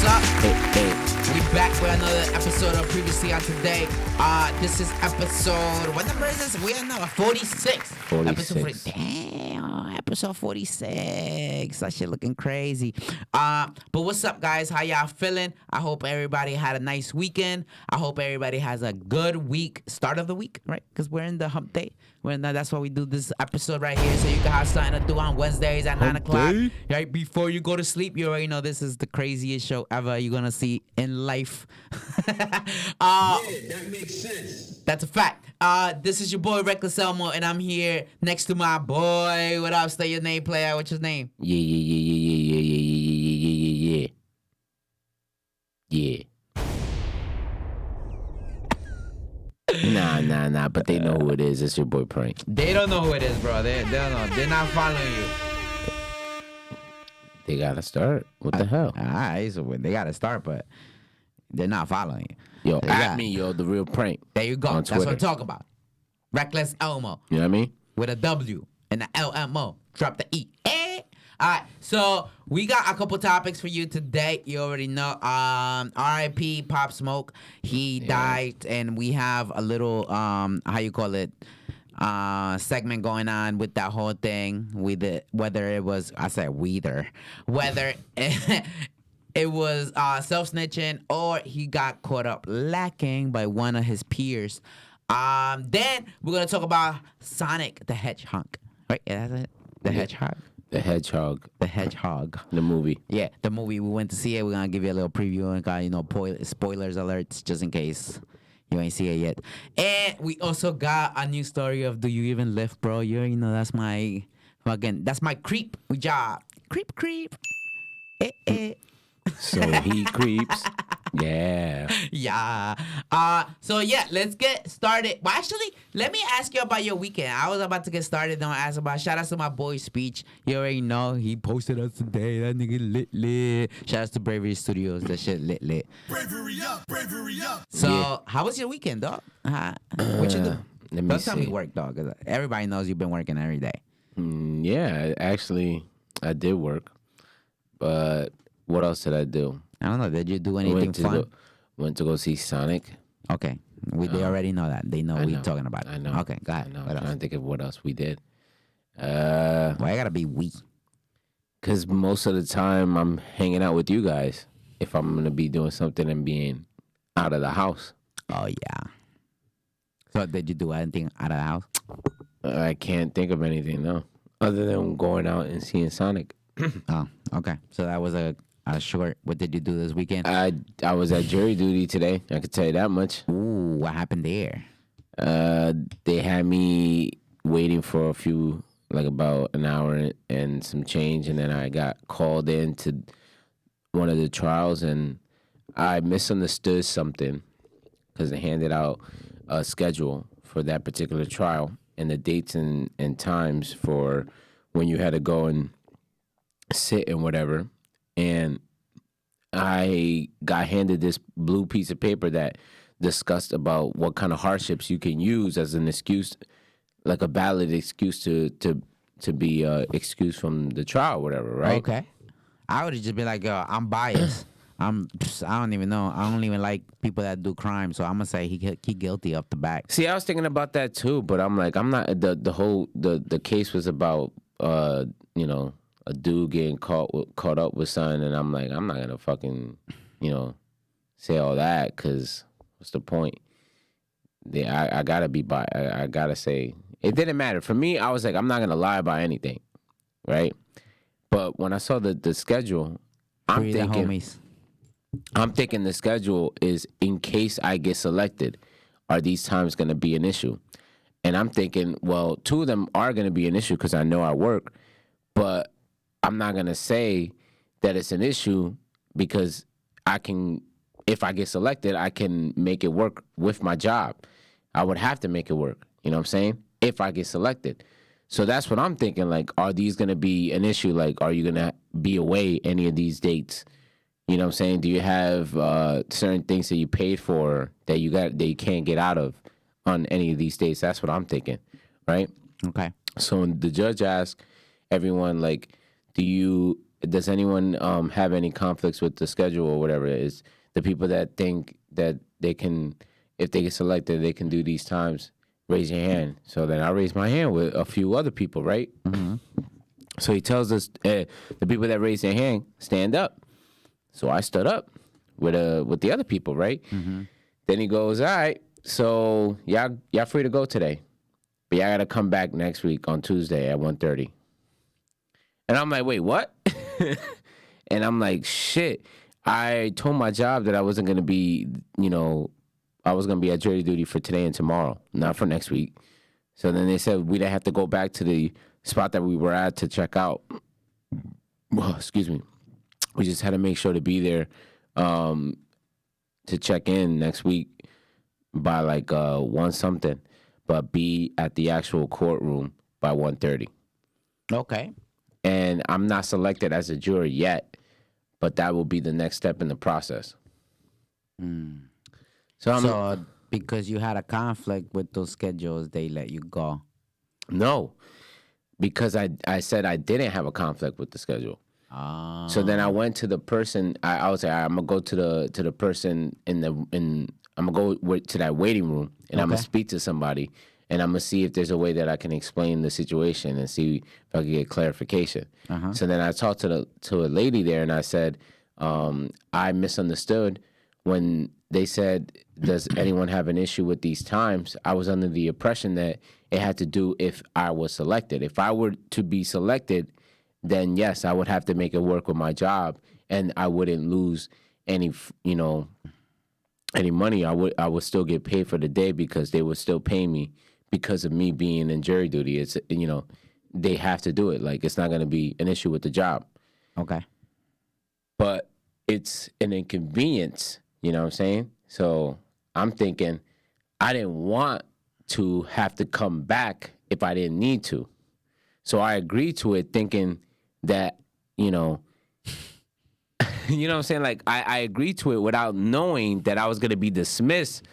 up? Hey. We back with another episode of Previously on Today. This is episode, what number is this? We are now 46. 46. Damn, episode 46. That shit looking crazy. But what's up, guys? How y'all feeling? I hope everybody had a nice weekend. I hope everybody has a good week, start of the week, right? Because we're in the hump day. That's why we do this episode right here, so you can have something to do on Wednesdays at 9 o'clock. Right before you go to sleep, you already know this is the craziest show ever you're gonna see in life. Yeah, that makes sense. That's a fact. This is your boy Reckless Elmo, and I'm here next to my boy. What up? Say your name, player. What's his name? Yeah. Nah. But they know who it is. It's your boy Prank. They don't know who it is, bro. They don't know. They're not following you. They gotta start. What the hell? Alright, so they gotta start, but they're not following you. Yo, at me, the real Prank. There you go. On That's what I'm Twitter. talking about. Reckless Elmo. You know what I mean? With a W and the LMO. Drop the E. Alright, so we got a couple topics for you today. You already know. R.I.P. Pop Smoke. He died, and we have a little how you call it? Segment going on with that whole thing. Whether it was whether it was self-snitching or he got caught up lacking by one of his peers. Then we're gonna talk about Sonic the Hedgehog. Right? Yeah, that's it. The Hedgehog. The hedgehog. The Hedgehog. The movie. Yeah, the movie. We went to see it. We're gonna give you a little preview and got spoilers alerts just in case you ain't see it yet. And we also got a new story of Do You Even Lift, bro? You know that's my creep job. Creep. So he creeps. Yeah. Yeah. So yeah, let's get started. Well, actually, let me ask you about your weekend. I was about to get started. Don't ask about. Shout out to my boy Speech. You already know he posted us today. That nigga lit. Shout out to Bravery Studios. That shit lit. Bravery up. So how was your weekend, dog? What you do? Let me Don't tell me see. work, dog. 'Cause everybody knows you've been working every day. Yeah, actually, I did work. But what else did I do? I don't know. Did you do anything fun? Went to go see Sonic. Okay. They already know that. They know I we know. talking about it. I know. Okay, go ahead. I know. What I'm else? trying to think of what else we did. Why I gotta be we? Because most of the time I'm hanging out with you guys. If I'm going to be doing something and being out of the house. Oh, yeah. So did you do anything out of the house? I can't think of anything, no. Other than going out and seeing Sonic. Oh, okay. So that was a short. What did you do this weekend? I was at jury duty today. I could tell you that much. Ooh, what happened there? They had me waiting for a few, like about an hour and some change, and then I got called in to one of the trials, and I misunderstood something because they handed out a schedule for that particular trial and the dates and times for when you had to go and sit and whatever. And I got handed this blue piece of paper that discussed about what kind of hardships you can use as an excuse, like a valid excuse to be excused from the trial, whatever, right? Okay. I would have just been like, yo, I'm biased. I don't even know. I don't even like people that do crime, so I'm gonna say he guilty up the back. See, I was thinking about that too, but I'm like, I'm not. The case was about a dude getting caught up with something, and I'm like, I'm not gonna fucking say all that, because what's the point? I gotta be by. I gotta say it didn't matter for me. I was like, I'm not gonna lie about anything, right? But when I saw the schedule, Free the homies. I'm thinking the schedule is in case I get selected, are these times going to be an issue? And I'm thinking, well, two of them are going to be an issue because I know I work, but I'm not going to say that it's an issue because I can, if I get selected, I can make it work with my job. I would have to make it work, you know what I'm saying? If I get selected. So that's what I'm thinking, like, are these going to be an issue? Like, are you going to be away any of these dates? You know what I'm saying? Do you have certain things that you paid for that you can't get out of on any of these dates? That's what I'm thinking, right? Okay. So when the judge asked everyone, like, do you does anyone have any conflicts with the schedule or whatever it is? The people that think that they can, if they get selected, they can do these times, raise your hand. So then I raise my hand with a few other people, right? Mm-hmm. So he tells us, the people that raise their hand, stand up. So I stood up with the other people, right? Mm-hmm. Then he goes, all right, so y'all free to go today. But y'all got to come back next week on Tuesday at 1:30. And I'm like, wait, what? And I'm like, shit. I told my job that I wasn't going to be, I was going to be at jury duty for today and tomorrow, not for next week. So then they said we didn't have to go back to the spot that we were at to check out. Well, excuse me. We just had to make sure to be there to check in next week by like 1 something, but be at the actual courtroom by 1:30. Okay. And I'm not selected as a juror yet, but that will be the next step in the process. So because you had a conflict with those schedules, they let you go. No, because I said I didn't have a conflict with the schedule. So then I went to the person. I was like, all right, I'm gonna go to the person I'm gonna go to that waiting room, and I'm gonna speak to somebody, and I'm gonna see if there's a way that I can explain the situation and see if I can get clarification. So then I talked to a lady there, and I said, I misunderstood when they said, does anyone have an issue with these times? I was under the impression that it had to do if I was selected. If I were to be selected, then yes, I would have to make it work with my job, and I wouldn't lose any money. I would still get paid for the day because they would still pay me because of me being in jury duty. It's they have to do it. Like, it's not going to be an issue with the job. Okay. But it's an inconvenience, you know what I'm saying? So I'm thinking I didn't want to have to come back if I didn't need to. So I agreed to it thinking that, you know what I'm saying? Like, I agreed to it without knowing that I was going to be dismissed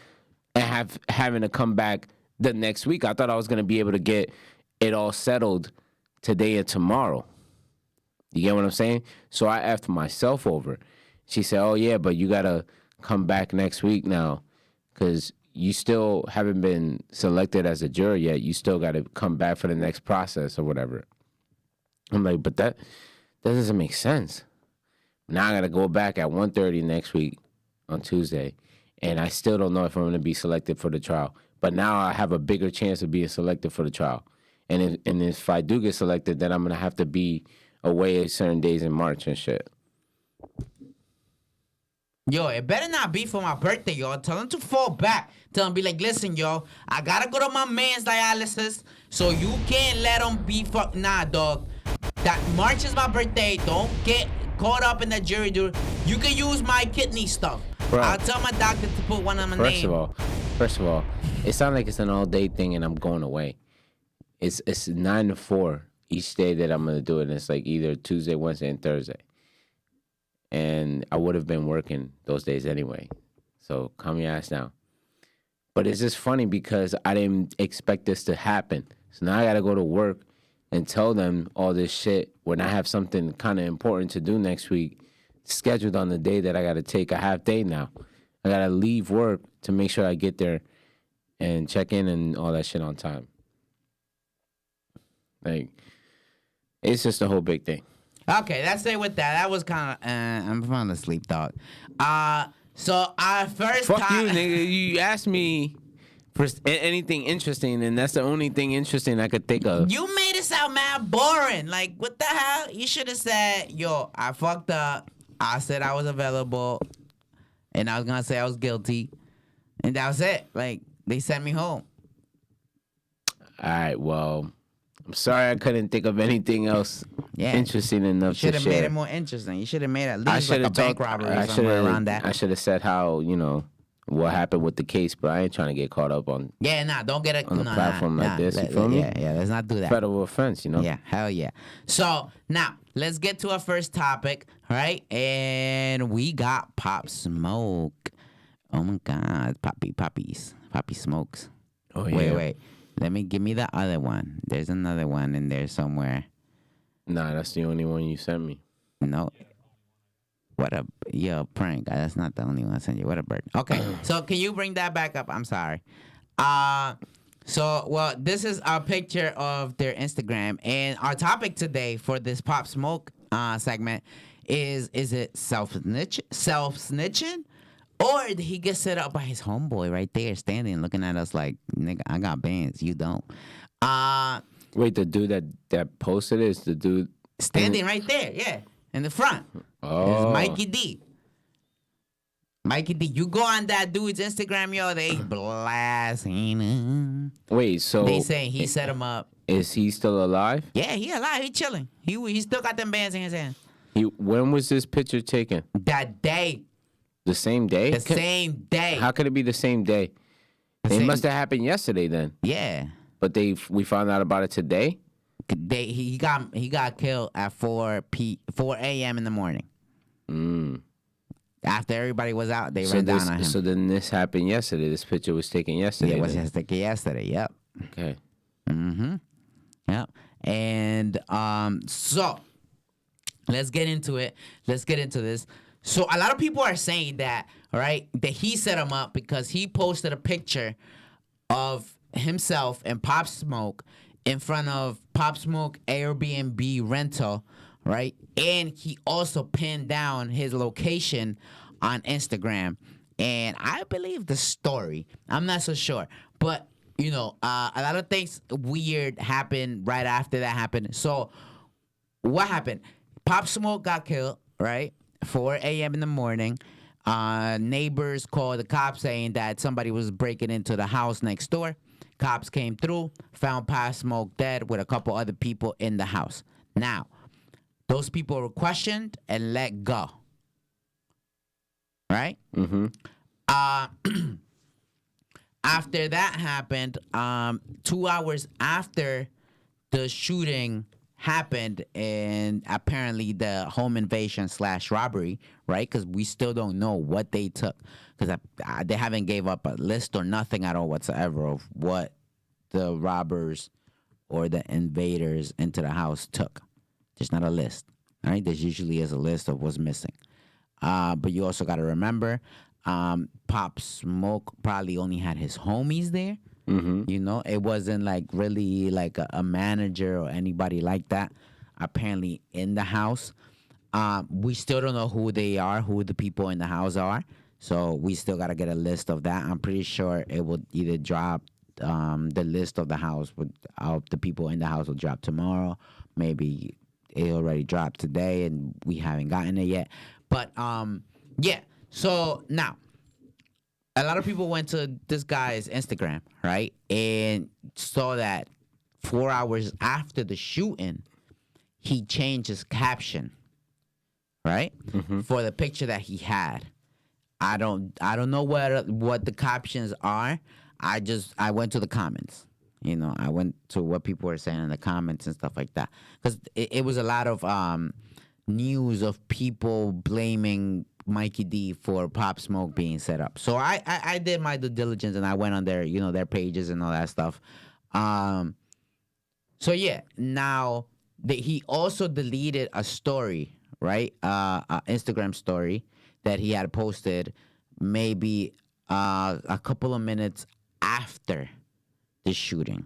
and having to come back the next week. I thought I was going to be able to get it all settled today and tomorrow. You get what I'm saying? So I effed myself over. She said, oh, yeah, but you got to come back next week now because you still haven't been selected as a juror yet. You still got to come back for the next process or whatever. I'm like, but that doesn't make sense. Now I got to go back at 1:30 next week on Tuesday, and I still don't know if I'm going to be selected for the trial. But now I have a bigger chance of being selected for the trial. And if I do get selected, then I'm going to have to be away certain days in March and shit. Yo, it better not be for my birthday, yo. Tell him to fall back. Tell him, be like, listen, yo, I gotta go to my man's dialysis, so you can't let him be Nah, dog. That March is my birthday. Don't get caught up in the jury duty. You can use my kidney stuff. Bro, I'll tell my doctor to put one on my name. First of all, it sounds like it's an all-day thing and I'm going away. It's 9 to 4 each day that I'm gonna do it. And it's like either Tuesday, Wednesday, and Thursday. And I would have been working those days anyway. So calm your ass down. But it's just funny because I didn't expect this to happen. So now I got to go to work and tell them all this shit when I have something kind of important to do next week scheduled on the day that I got to take a half day now. I got to leave work to make sure I get there and check in and all that shit on time. Like, it's just a whole big thing. Okay, let's say with that. That was kind of. I'm falling asleep, dog. So our first. Fuck you, nigga. You asked me for anything interesting, and that's the only thing interesting I could think of. You made it sound mad boring. Like, what the hell? You should have said, "Yo, I fucked up. I said I was available, and I was gonna say I was guilty, and that was it. Like, they sent me home." All right. Well, I'm sorry I couldn't think of anything else interesting enough to share. You should have made it more interesting. You should have made at least like a bank robbery or somewhere around that. I should have said how, what happened with the case, but I ain't trying to get caught up on. Yeah, don't get it on a platform like this. You feel me? Yeah, let's not do that. Federal offense, Yeah, hell yeah. So now let's get to our first topic, right? And we got Pop Smoke. Oh my God, Poppy Smokes. Oh yeah. Wait. Give me the other one. There's another one in there somewhere. Nah, that's the only one you sent me. No. What a prank. That's not the only one I sent you. What a bird. Okay, so can you bring that back up? I'm sorry. Uh this is a picture of their Instagram, and our topic today for this Pop Smoke segment is it self snitching, or did he get set up by his homeboy right there, standing looking at us like, nigga, I got bands, you don't. Wait, the dude that posted it is the dude Standing right there, yeah, in the front. Is Oh, Mikey D. Mikey D, you go on that dude's Instagram, yo, they blasting him. wait. So They saying he set him up. is he still alive? Yeah, he alive, he chilling. He still got them bands in his hand. When was this picture taken? That day, The same day? the same day. How could it be the same day? It same- must have happened yesterday then. Yeah, But we found out about it today. he got killed at 4 a.m. in the morning. After everybody was out, they ran down on him. So then this happened yesterday. This picture was taken yesterday. Yeah, it was then. yesterday. Yep. Okay. Yep. And so let's get into it. Let's get into this. So a lot of people are saying that, right, that he set him up because he posted a picture of himself and Pop Smoke in front of Pop Smoke Airbnb rental, right? And he also pinned down his location on Instagram. And I believe the story. I'm not so sure. But, a lot of things weird happened right after that happened. So what happened? Pop Smoke got killed, right? 4 a.m. in the morning. Neighbors called the cops saying that somebody was breaking into the house next door. Cops came through, found Pop Smoke dead with a couple other people in the house. Now, those people were questioned and let go. Right? Mm-hmm. After that happened, 2 hours after the shooting happened, and apparently the home invasion / robbery, right? Because we still don't know what they took, because they haven't gave up a list or nothing at all whatsoever of what the robbers or the invaders into the house took. There's not a list, right? There usually is a list of what's missing. But you also got to remember, Pop Smoke probably only had his homies there. It wasn't like really like a manager or anybody like that apparently in the house. We still don't know who they are, who the people in the house are. So we still got to get a list of that. I'm pretty sure it will either drop, the list of the house of the people in the house will drop tomorrow. Maybe it already dropped today and we haven't gotten it yet. But yeah. So now, a lot of people went to this guy's Instagram, right? And saw that 4 hours after the shooting, he changed his caption, right? For the picture that he had. I don't know what the captions are. I went to the comments. I went to what people were saying in the comments and stuff like that. Because it was a lot of news of people blaming Mikey D for Pop Smoke being set up. So I did my due diligence and I went on their their pages and all that stuff. So yeah, now he also deleted a story, right? A Instagram story that he had posted maybe a couple of minutes after the shooting,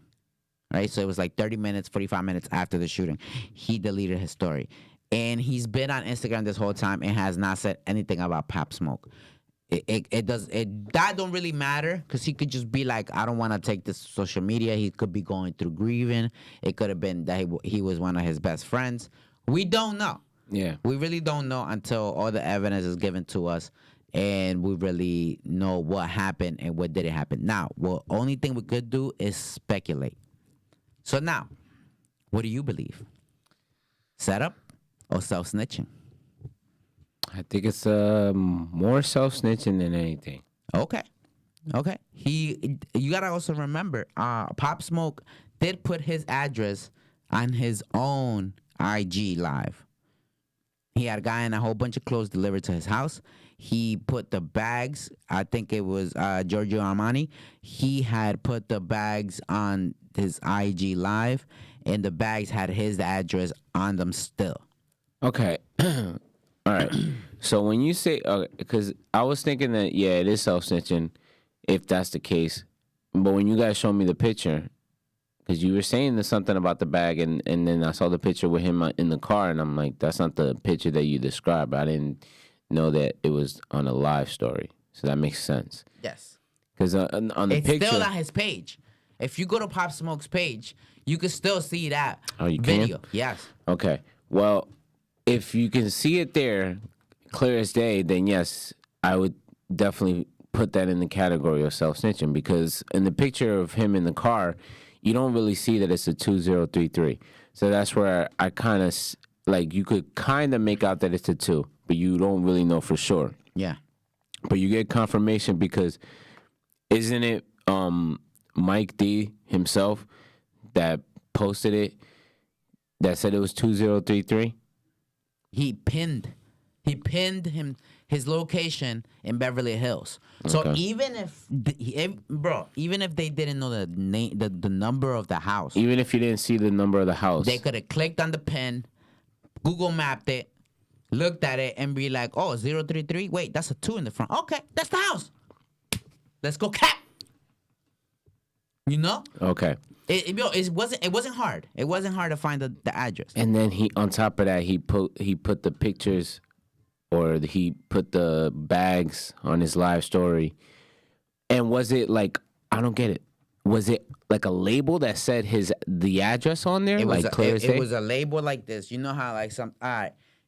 right? So it was like 30 minutes, 45 minutes after the shooting. He deleted his story. And he's been on Instagram this whole time and has not said anything about Pop Smoke. That don't really matter, because he could just be like, I don't want to take this to social media. He could be going through grieving. It could have been that he was one of his best friends. We don't know. Yeah. We really don't know until all the evidence is given to us and we really know what happened and what didn't happen. Now, the only thing we could do is speculate. So now, what do you believe? Setup or self-snitching? I think it's more self-snitching than anything. Okay. You gotta also remember, Pop Smoke did put his address on his own IG live. He had a guy in a whole bunch of clothes delivered to his house. He put the bags, I think it was Giorgio Armani. He had put the bags on his IG live, and the bags had his address on them still. Okay. All right. So when you say, because I was thinking that, yeah, it is self-snitching if that's the case. But when you guys showed me the picture, because you were saying there's something about the bag, and then I saw the picture with him in the car, and I'm like, that's not the picture that you described. I didn't know that it was on a live story. So that makes sense. Yes. Because on the It's picture. still on his page. If you go to Pop Smoke's page, you can still see that Oh, you video. can? Yes. Okay. Well, if you can see it there, clear as day, then yes, I would definitely put that in the category of self-snitching, because in the picture of him in the car, you don't really see that it's a 2033. So that's where I kind of, like, you could kind of make out that it's a 2, but you don't really know for sure. Yeah. But you get confirmation because isn't it Mike D himself that posted it that said it was 2033? He pinned his location in Beverly Hills. So Okay. even even if they didn't know the name, the number of the house, Even if you didn't see the number of the house. they could have clicked on the pin, Google mapped it, looked at it, and be like, "Oh, 033. Wait, that's a 2 in the front. Okay, that's the house. Let's go cap." You know, Okay. it wasn't hard. It wasn't hard to find the address. And then he, on top of that, he put the pictures, or he put the bags on his live story. And was it like, I don't get it. Was it like a label that said the address on there? It was like clear as day? it was a label like this. You know how like some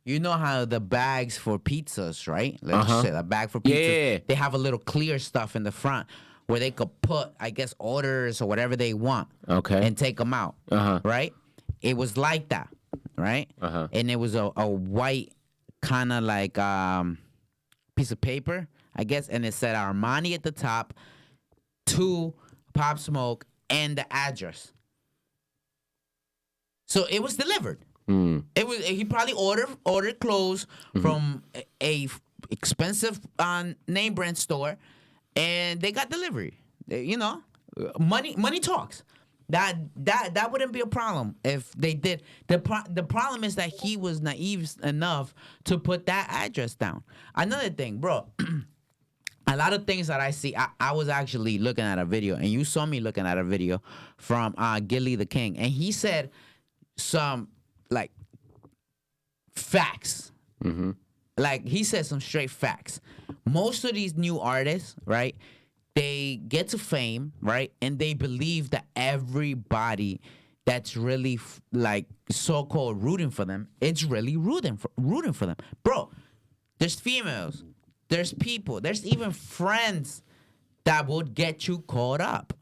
you know how the bags for pizzas, right? Let's just say a bag for pizzas. Yeah. They have a little clear stuff in the front where they could put, I guess, orders or whatever they want. Okay. And take them out. Right? It was like that, right? And it was a white kind of like piece of paper, I guess, and it said Armani at the top, to Pop Smoke, and the address. So it was delivered. It was, he probably ordered clothes from a expensive name brand store, and they got delivery. You know, money talks. That wouldn't be a problem if they did. The problem is that he was naive enough to put that address down. Another thing, bro. A lot of things that I see, I was actually looking at a video, and you saw me looking at a video from Gilly the King, and he said some like facts. Like he said some straight facts. Most of these new artists, right? They get to fame, right? And they believe that everybody that's really like so-called rooting for them, it's really rooting for them. Bro, there's females, there's people, there's even friends that would get you caught up.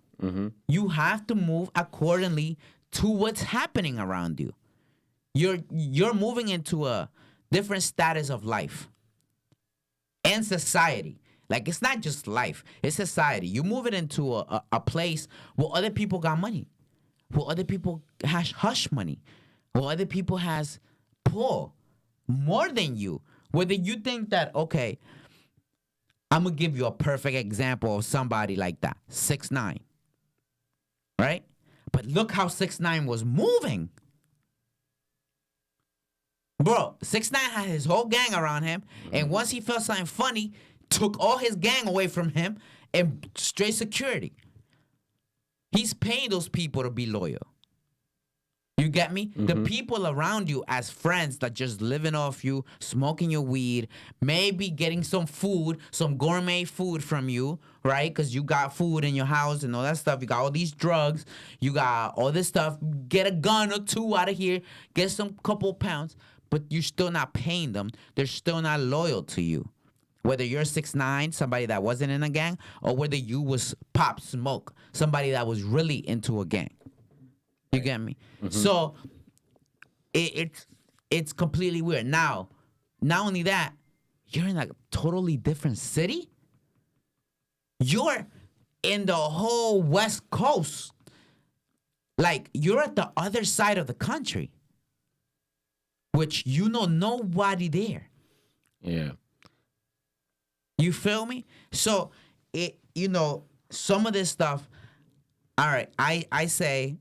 You have to move accordingly to what's happening around you. You're moving into a different status of life and society. Like, it's not just life, it's society. You move it into a place where other people got money, where other people has hush money, where other people has pull more than you. Whether you think that, okay, I'm going to give you a perfect example of somebody like that, 6ix9ine, right? But look how 6ix9ine was moving. Bro, 6ix9ine had his whole gang around him, and once he felt something funny, took all his gang away from him and straight security. He's paying those people to be loyal. You get me? The people around you as friends that just living off you, smoking your weed, maybe getting some food, some gourmet food from you, right? Because you got food in your house and all that stuff. You got all these drugs. You got all this stuff. Get a gun or two out of here. Get some couple pounds. But you're still not paying them. They're still not loyal to you. Whether you're 6ix9ine, somebody that wasn't in a gang, or whether you was Pop Smoke, somebody that was really into a gang. You get me? So it's completely weird. Now, not only that, you're in a totally different city. You're in the whole West Coast. Like, you're at the other side of the country, which you know nobody there. Yeah. You feel me? So some of this stuff, all right, I say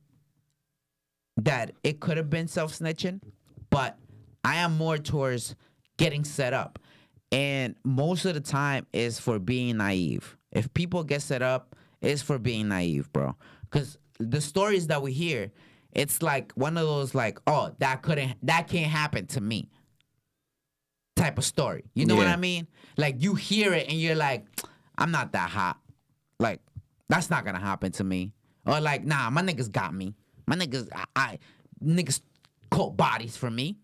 that it could have been self-snitching, but I am more towards getting set up. And most of the time is for being naive. If people get set up, it's for being naive, bro. Because the stories that we hear, it's like one of those like, oh, that can't happen to me type of story. You know what Yeah. I mean? Like you hear it and you're like, I'm not that hot. Like, that's not gonna happen to me. Or like, nah, my niggas got me. My niggas, niggas caught bodies for me.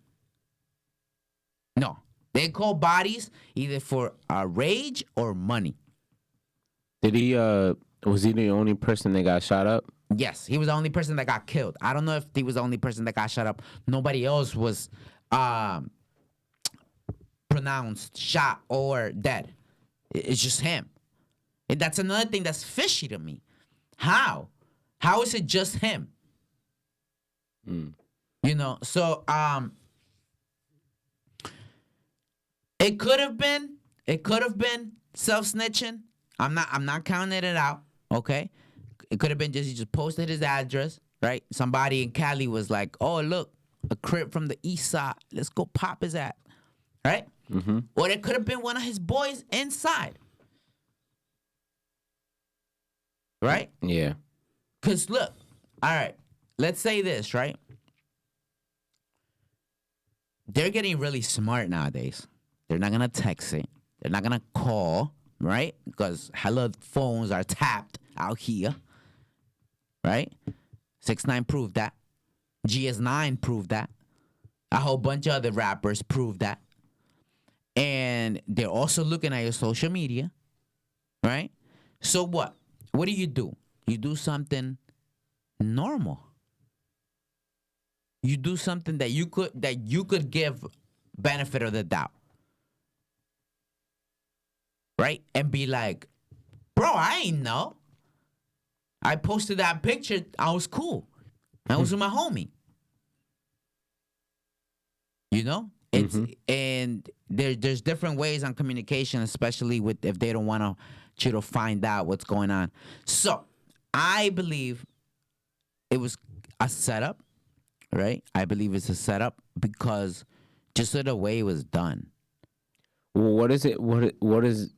No. They call bodies either for rage or money. Did he? Was he the only person that got shot up? Yes, he was the only person that got killed. I don't know if he was the only person that got shot up. Nobody else was pronounced shot or dead. It's just him. And that's another thing that's fishy to me. How? How is it just him? You know, so it could have been self-snitching. I'm not counting it out, okay? It could have been just he just posted his address, right? Somebody in Cali was like, "Oh, look, a crib from the east side. Let's go pop his ass." Right? Or it could have been one of his boys inside. Right? Yeah. Cuz look, all right. Let's say this, right? They're getting really smart nowadays. They're not going to text it. They're not going to call, right? Because hella phones are tapped out here. Right? 6ix9ine proved that. GS9 proved that. A whole bunch of other rappers proved that. And they're also looking at your social media. Right? So what? What do? You do something normal. You do something that you could give benefit of the doubt. Right? And be like, bro, I ain't know. I posted that picture. I was cool. I was with my homie. You know? It's and there's different ways on communication, especially with if they don't want you to find out what's going on. So I believe it was a setup, right? I believe it's a setup because just the way it was done. Well, what is it? What is?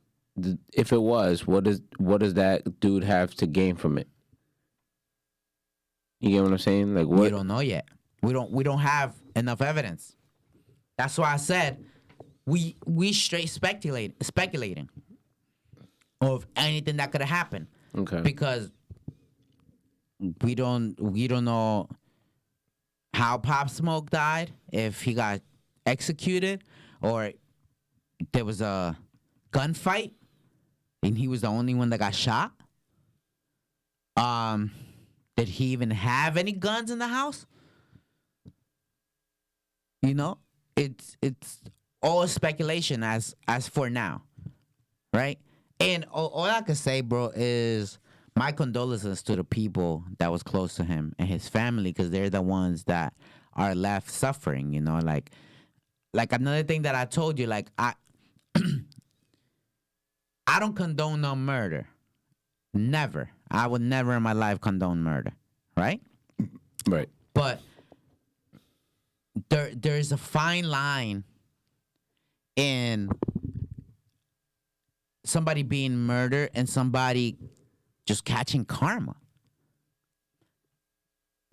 If it was, what does that dude have to gain from it? You get what I'm saying? Like what? We don't know yet. We don't have enough evidence. That's why I said we straight speculating of anything that could have happened. Okay. Because we don't know how Pop Smoke died, if he got executed or there was a gunfight and he was the only one that got shot. Did he even have any guns in the house? You know, it's all speculation as for now, right? And all I can say, bro, is my condolences to the people that was close to him and his family, because they're the ones that are left suffering. You know, like another thing that I told you, like I don't condone no murder. Never. I would never in my life condone murder, right? Right. But there's a fine line in somebody being murdered and somebody just catching karma.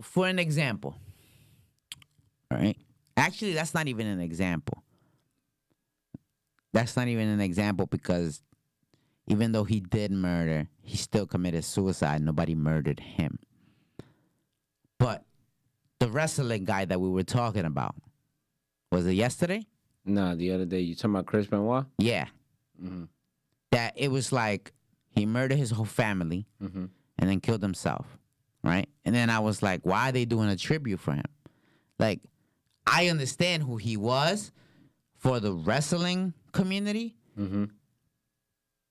For an example, all right? Actually, that's not even an example. That's not even an example because even though he did murder, he still committed suicide. Nobody murdered him. But the wrestling guy that we were talking about, was it yesterday? Nah, the other day. You talking about Chris Benoit? Yeah. That it was like he murdered his whole family and then killed himself, right? And then I was like, why are they doing a tribute for him? Like, I understand who he was for the wrestling community,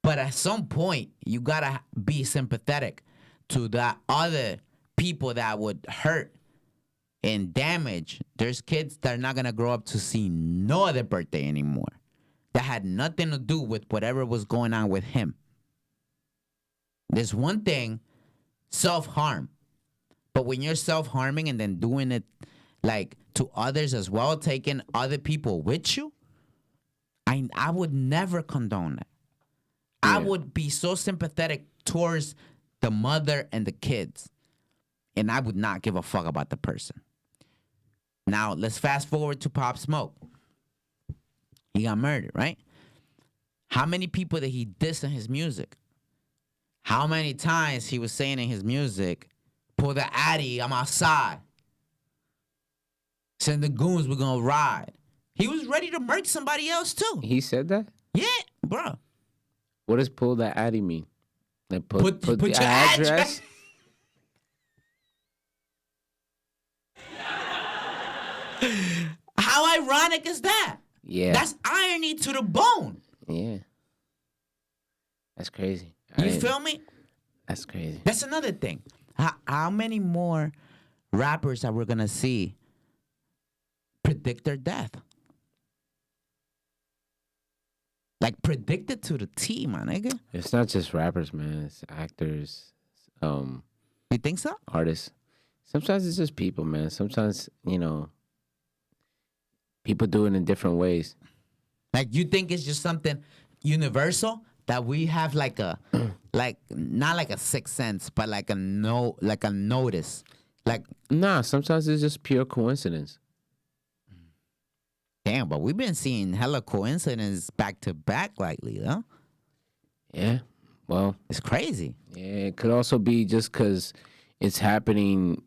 but at some point, you gotta be sympathetic to the other people that would hurt and damage. There's kids that are not gonna grow up to see no other birthday anymore. That had nothing to do with whatever was going on with him. There's one thing, self-harm. But when you're self-harming and then doing it like to others as well, taking other people with you, I would never condone that. I Yeah. would be so sympathetic towards the mother and the kids, and I would not give a fuck about the person. Now, let's fast forward to Pop Smoke. He got murdered, right? How many people did he diss in his music? How many times he was saying in his music, pull the Addy, I'm outside. Send the goons, we're gonna ride. He was ready to murk somebody else too. He said that? Yeah, bro. What does pull that Addy mean? Like Put the your address. How ironic is that? Yeah. That's irony to the bone. Yeah. That's crazy. You feel me? That's crazy. That's another thing. How many more rappers that we're gonna see predict their death? Like predicted to the T, my nigga. It's not just rappers, man. It's actors, You think so? artists. Sometimes it's just people, man. Sometimes, people do it in different ways. Like you think it's just something universal that we have like a like not like a sixth sense, but like a notice. Like Nah, sometimes it's just pure coincidence. damn, but we've been seeing hella coincidence back to back lately, huh? Yeah. Well, It's crazy. yeah, it could also be just because it's happening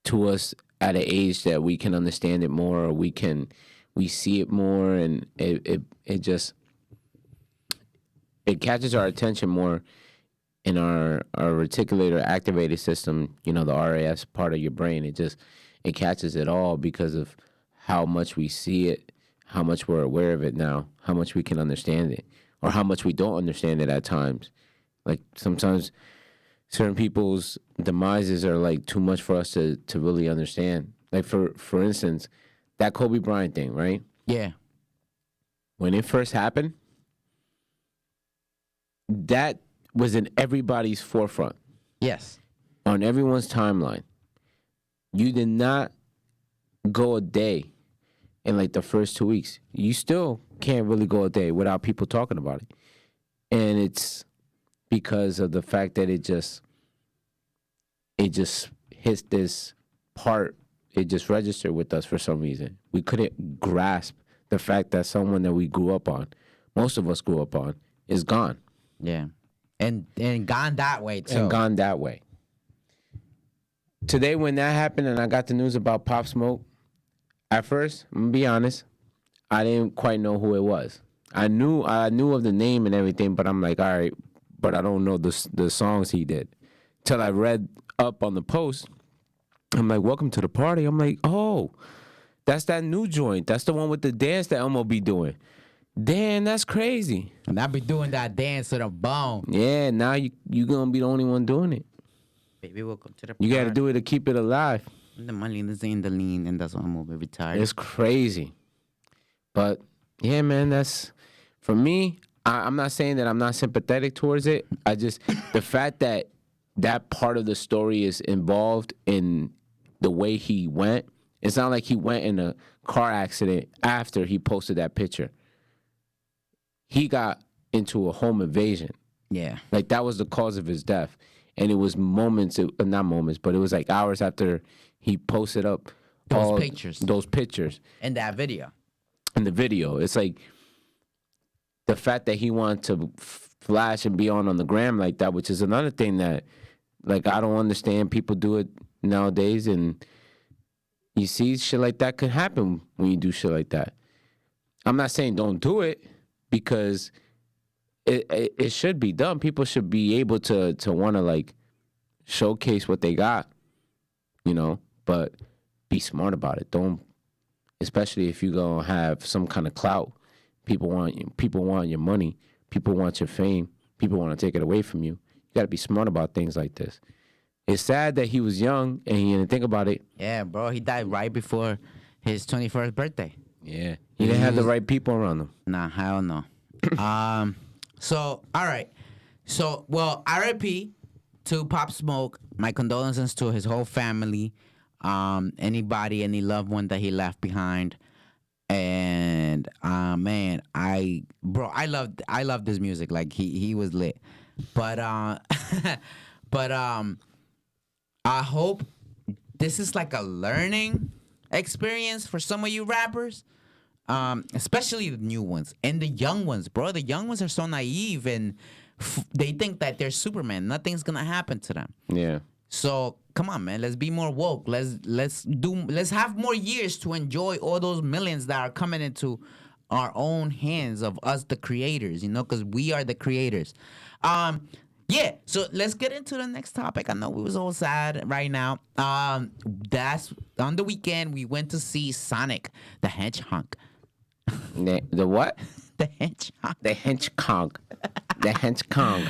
to us at an age that we can understand it more, or we see it more, and it just it catches our attention more in our reticular activated system, the RAS part of your brain. It catches it all because of how much we see it, how much we're aware of it now, how much we can understand it, or how much we don't understand it at times. Like sometimes certain people's demises are like too much for us to really understand. Like for instance, that Kobe Bryant thing, right? Yeah. When it first happened, that was in everybody's forefront, Yes. on everyone's timeline. You did not go a day in like the first 2 weeks. You still can't really go a day without people talking about it. And it's because of the fact that it just hits this part. It just registered with us for some reason. We couldn't grasp the fact that someone that we grew up on, most of us grew up on, is gone. Yeah. And gone that way too. And gone that way. Today, when that happened and I got the news about Pop Smoke, at first, I'm gonna be honest, I didn't quite know who it was. I knew of the name and everything, but I'm like, all right, but I don't know the songs he did. Till I read up on the post, I'm like, welcome to the party. I'm like, oh, that's that new joint. That's the one with the dance that Elmo be doing. Damn, that's crazy. And I be doing that dance to the bone. Yeah, now you gonna be the only one doing it. Baby, welcome to the You gotta do it to keep it alive. the money is in the lean, and that's why I'm over retired. It's crazy. But yeah, man, that's for me. I'm not saying that I'm not sympathetic towards it. I just the fact that that part of the story is involved in the way he went. It's not like he went in a car accident after he posted that picture. He got into a home invasion. Yeah. Like that was the cause of his death. And it was moments, not moments, but it was like hours after he posted up Those pictures. Those pictures. In that video. In the video. It's like the fact that he wanted to flash and be on the gram like that, which is another thing that, like, I don't understand. People do it nowadays, and you see shit like that could happen when you do shit like that. I'm not saying don't do it, because it should be done. People should be able to want to, like, showcase what they got, but be smart about it. Don't, especially if you're going to have some kind of clout. People want your money. People want your fame. People want to take it away from you. You got to be smart about things like this. It's sad that he was young and he didn't think about it. Yeah, bro. He died right before his 21st birthday. Yeah. He didn't have the right people around him. Nah, hell no. So, all right. So, well, RIP to Pop Smoke. My condolences to his whole family. anybody, any loved one that he left behind. And man, I love this music. Like he was lit. But but I hope this is like a learning experience for some of you rappers. Especially the new ones and the young ones, bro. The young ones are so naive and they think that they're Superman. Nothing's gonna happen to them. Yeah. So come on, man. Let's be more woke. Let's have more years to enjoy all those millions that are coming into our own hands of us, the creators. You know, because we are the creators. Yeah. So let's get into the next topic. I know we was all sad right now. That's on the weekend we went to see Sonic the Hedgehog. The what? The Hedgehog. The hedgehog. The hedgehog.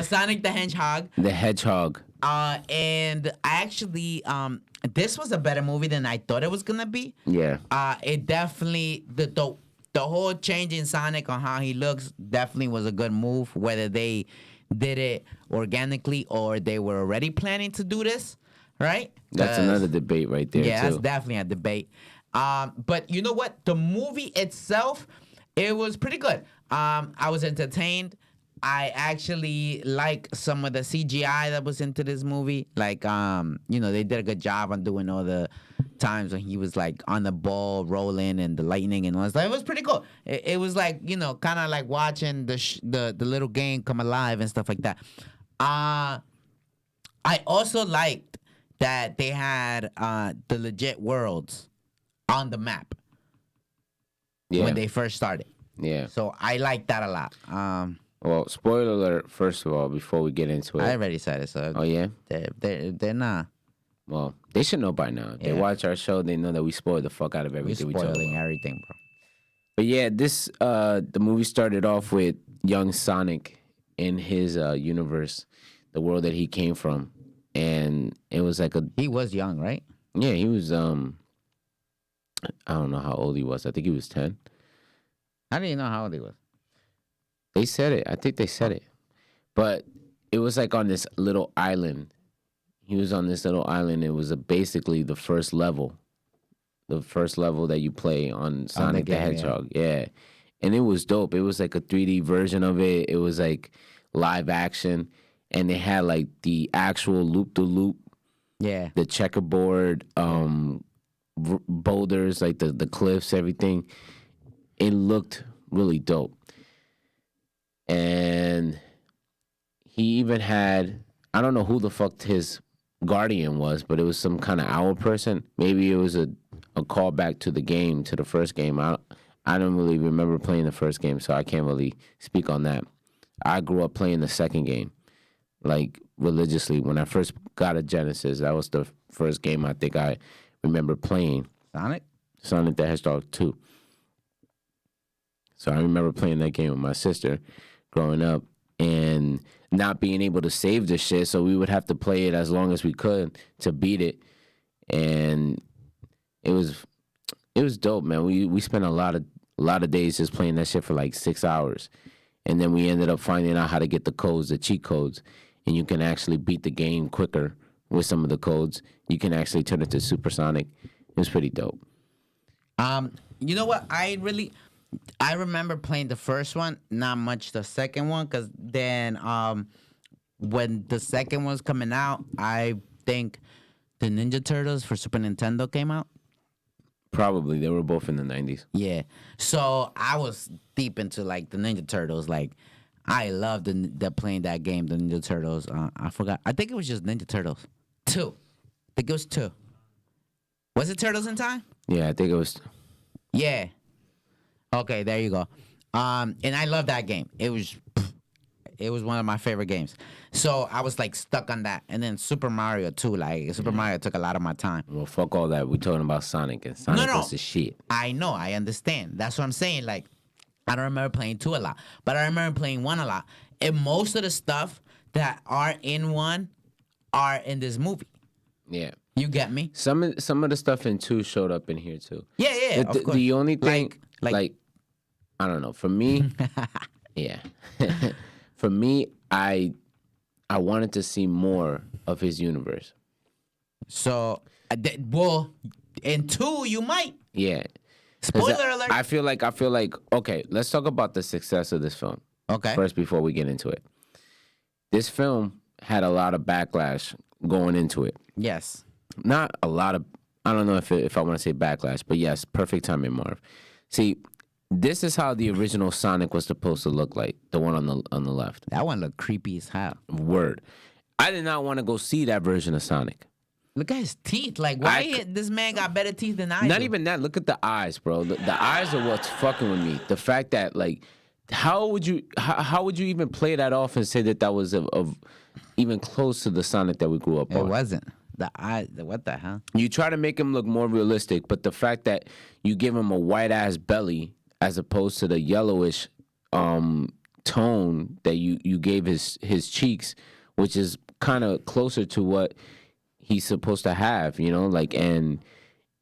Sonic the Hedgehog. The hedgehog. And I actually, this was a better movie than I thought it was gonna be. Yeah. It definitely the whole change in Sonic on how he looks definitely was a good move. Whether they did it organically or they were already planning to do this, right? That's another debate right there. Yeah, too. that's definitely a debate. But you know what? The movie itself, it was pretty good. I was entertained. I actually like some of the CGI that was into this movie. Like, they did a good job on doing all the times when he was like on the ball rolling and the lightning and all that stuff. It was pretty cool. It was like, kind of like watching the little game come alive and stuff like that. I also liked that they had the legit worlds on the map when they first started. Yeah. So I like that a lot. Well, spoiler alert, first of all, before we get into it. I already said it, so. Oh, yeah? They're not. Well, they should know by now. If they watch our show, they know that we spoil the fuck out of everything we talk about. We're spoiling everything, bro. But yeah, the movie started off with young Sonic in his universe, the world that he came from. And it was like He was young, right? Yeah, he was, I don't know how old he was. I think he was 10. I didn't know how old he was. They said it. I think they said it. But it was like on this little island. He was on this little island. It was basically the first level. The first level that you play on Sonic the Hedgehog. Yeah. And it was dope. It was like a 3D version of it. It was like live action. And they had like the actual loop-de-loop. Yeah. The checkerboard, boulders, like the cliffs, everything. It looked really dope. And he even had, I don't know who the fuck his guardian was, but it was some kind of owl person. Maybe it was a callback to the game, to the first game. I don't really remember playing the first game, so I can't really speak on that. I grew up playing the second game, like religiously. When I first got a Genesis, that was the first game I think I remember playing. Sonic the Hedgehog 2. So I remember playing that game with my sister growing up and not being able to save the shit, so we would have to play it as long as we could to beat it. And it was dope, man. We spent a lot of days just playing that shit for like 6 hours. And then we ended up finding out how to get the codes, the cheat codes, and you can actually beat the game quicker with some of the codes. You can actually turn it to supersonic. It was pretty dope. You know what? I remember playing the first one, not much the second one, because then when the second one's coming out, I think the Ninja Turtles for Super Nintendo came out. Probably. They were both in the 90s. Yeah. So I was deep into like the Ninja Turtles. Like I loved the playing that game, the Ninja Turtles. I forgot. I think it was just Ninja Turtles 2. I think it was 2. Was it Turtles in Time? Yeah, I think it was. Yeah. Okay, there you go. And I love that game. It was one of my favorite games. So I was like stuck on that. And then Super Mario too. Like Super Mario took a lot of my time. Well, fuck all that. We're talking about Sonic, and Sonic was the shit. I know. I understand. That's what I'm saying. Like, I don't remember playing 2 a lot, but I remember playing 1 a lot. And most of the stuff that are in 1 are in this movie. Yeah. You get me? Some of the stuff in 2 showed up in here too. Yeah, of course. The only thing, like I don't know. For me, yeah. For me, I wanted to see more of his universe. So Well, in 2 you might. Yeah. 'Cause Spoiler alert. I feel like okay, let's talk about the success of this film Okay. first before we get into it. This film had a lot of backlash going into it. Yes. Not a lot of, I don't know if I want to say backlash, but yes, perfect timing, Marv. See, this is how the original Sonic was supposed to look like, the one on the left. That one looked creepy as hell. Word. I did not want to go see that version of Sonic. Look at his teeth. Like, why this man got better teeth than I Not do? even that. Look at the eyes, bro. The eyes are what's fucking with me. The fact that, like, how would you even play that off and say that was of even close to the Sonic that we grew up It on? wasn't. The eye. What the hell? You try to make him look more realistic, but the fact that you give him a white ass belly as opposed to the yellowish tone that you gave his cheeks, which is kind of closer to what he's supposed to have, like, and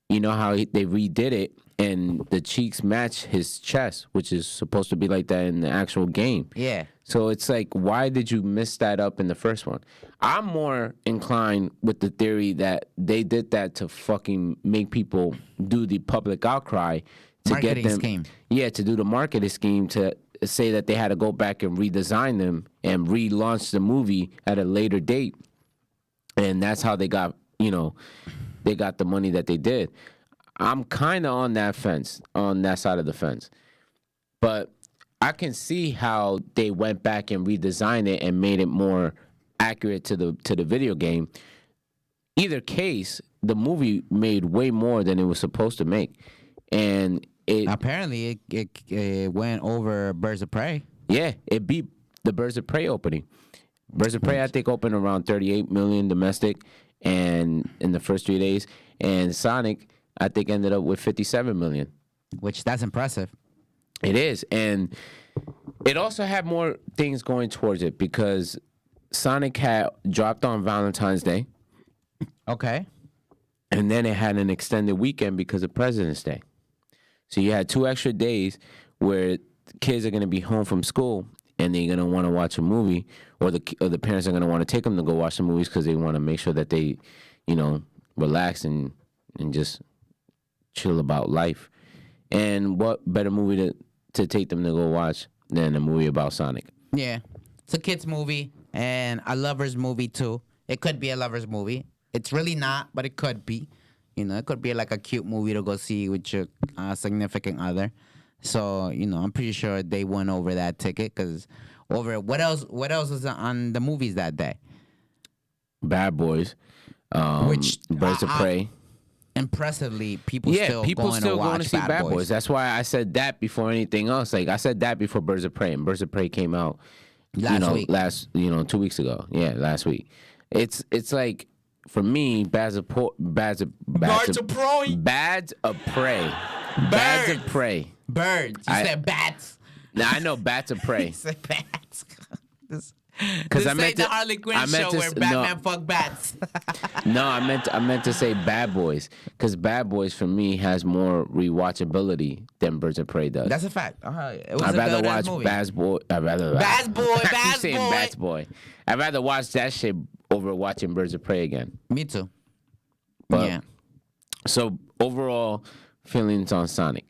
you know how they redid it and the cheeks match his chest, which is supposed to be like that in the actual game. Yeah. So it's like, why did you mess that up in the first one? I'm more inclined with the theory that they did that to fucking make people do the public outcry to Marketing get them. scheme. Yeah, to do the marketing scheme to say that they had to go back and redesign them and relaunch the movie at a later date. And that's how they got, they got the money that they did. I'm kind of on that fence, on that side of the fence. But I can see how they went back and redesigned it and made it more accurate to the video game. Either case, the movie made way more than it was supposed to make. And Apparently, it went over Birds of Prey. yeah, it beat the Birds of Prey opening. Birds of Prey, I think, opened around 38 million domestic, and in the first 3 days, and Sonic, I think, ended up with 57 million. Which that's impressive. It is, and it also had more things going towards it because Sonic had dropped on Valentine's Day, Okay. and then it had an extended weekend because of President's Day. So you had 2 extra days where kids are going to be home from school and they're going to want to watch a movie, or the parents are going to want to take them to go watch the movies because they want to make sure that they, relax and just chill about life. And what better movie to take them to go watch than a movie about Sonic? Yeah. It's a kid's movie and a lover's movie, too. It could be a lover's movie. It's really not, but it could be. It could be like a cute movie to go see with your significant other. So, I'm pretty sure they went over that ticket because what else was on the movies that day? Bad Boys, Which Birds of Prey. Impressively, people Yeah, still people going still to going watch to see Bad Boys. That's why I said that before anything else. Like, I said that before Birds of Prey, and Birds of Prey came out Last week. 2 weeks ago. Yeah, last week. It's like, for me, Bads of Prey. Birds of Prey. Birds. You said bats. Now I know Bats of Prey. You said bats. Because I meant the Harley Quinn show where Batman fuck bats. No, I meant to say Bad Boys, because Bad Boys for me has more rewatchability than Birds of Prey does. That's a fact. It was I'd a rather good-ass watch movie. Bad Boy. I keep saying Bats Boy. I'd rather watch that shit over watching Birds of Prey again. Me too. But, yeah. So overall feelings on Sonic.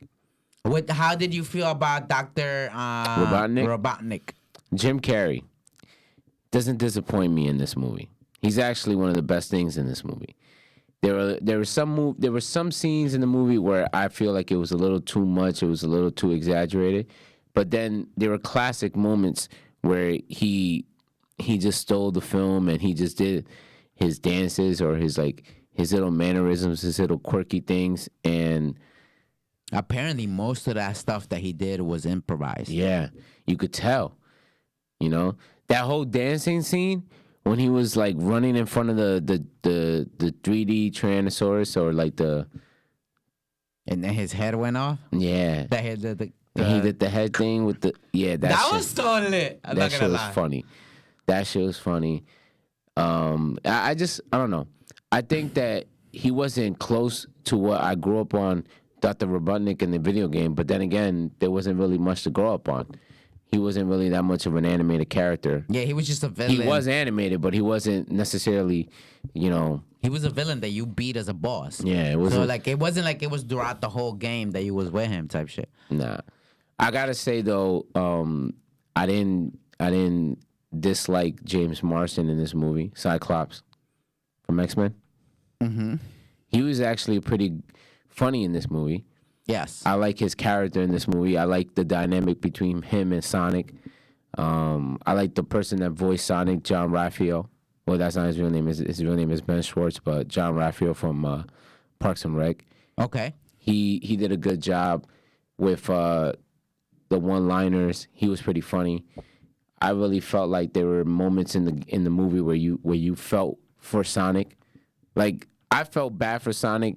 How did you feel about Dr. Robotnik? Jim Carrey doesn't disappoint me in this movie. He's actually one of the best things in this movie. There were some scenes in the movie where I feel like it was a little too much. It was a little too exaggerated. But then there were classic moments where he just stole the film and he just did his dances or his little mannerisms, his little quirky things. And apparently most of that stuff that he did was improvised. Yeah, you could tell. That whole dancing scene when he was like running in front of the 3D Tyrannosaurus or like the. And then his head went off. Yeah. That head, he did the head thing with the that was so lit. That shit was funny. That shit was funny. I don't know. I think that he wasn't close to what I grew up on, Dr. Robotnik in the video game. But then again, there wasn't really much to grow up on. he wasn't really that much of an animated character. Yeah, he was just a villain. He was animated, but he wasn't necessarily, you know. He was a villain that you beat as a boss. Yeah, it So wasn't. like it wasn't like it was throughout the whole game that you was with him type shit. Nah, I gotta say though, I didn't dislike James Marsden in this movie, Cyclops from X-Men. Mm-hmm. He was actually pretty funny in this movie. Yes. I like his character in this movie. I like the dynamic between him and Sonic. I like the person that voiced Sonic, John Raphael. Well, that's not his real name. His real name is Ben Schwartz, but John Raphael from Parks and Rec. Okay. He did a good job with the one-liners. He was pretty funny. I really felt like there were moments in the movie where you felt for Sonic. Like I felt bad for Sonic